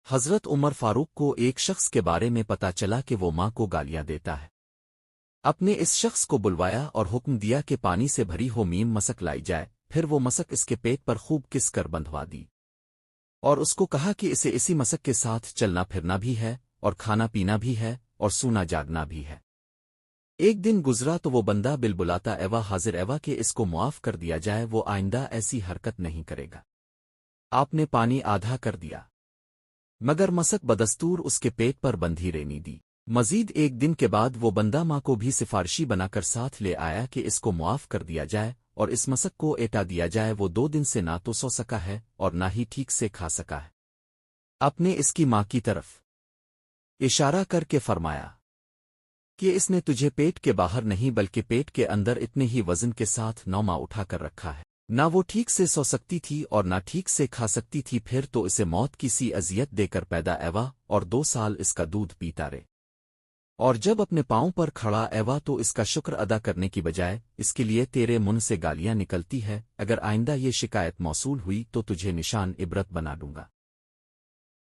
حضرت عمر فاروق کو ایک شخص کے بارے میں پتا چلا کہ وہ ماں کو گالیاں دیتا ہے۔ اپنے اس شخص کو بلوایا اور حکم دیا کہ پانی سے بھری ہو میم مسک لائی جائے، پھر وہ مسک اس کے پیٹ پر خوب کس کر بندھوا دی، اور اس کو کہا کہ اسے اسی مسک کے ساتھ چلنا پھرنا بھی ہے، اور کھانا پینا بھی ہے، اور سونا جاگنا بھی ہے۔ ایک دن گزرا تو وہ بندہ بلاتا ایوا حاضر ایوا کہ اس کو معاف کر دیا جائے، وہ آئندہ ایسی حرکت نہیں کرے گا۔ آپ نے پانی آدھا کر دیا، مگر مسک بدستور اس کے پیٹ پر بندھی رہنی دی۔ مزید ایک دن کے بعد وہ بندہ ماں کو بھی سفارشی بنا کر ساتھ لے آیا کہ اس کو معاف کر دیا جائے اور اس مسک کو ایٹا دیا جائے۔ وہ 2 دن سے نہ تو سو سکا ہے اور نہ ہی ٹھیک سے کھا سکا ہے۔ اپنے اس کی ماں کی طرف اشارہ کر کے فرمایا کہ اس نے تجھے پیٹ کے باہر نہیں بلکہ پیٹ کے اندر اتنے ہی وزن کے ساتھ 9 ماہ اٹھا کر رکھا ہے۔ نہ وہ ٹھیک سے سو سکتی تھی اور نہ ٹھیک سے کھا سکتی تھی، پھر تو اسے موت کی سی اذیت دے کر پیدا ایوا اور 2 سال اس کا دودھ پیتا رہے۔ اور جب اپنے پاؤں پر کھڑا ایوا تو اس کا شکر ادا کرنے کی بجائے اس کے لیے تیرے منہ سے گالیاں نکلتی ہے۔ اگر آئندہ یہ شکایت موصول ہوئی تو تجھے نشان عبرت بنا دوں گا۔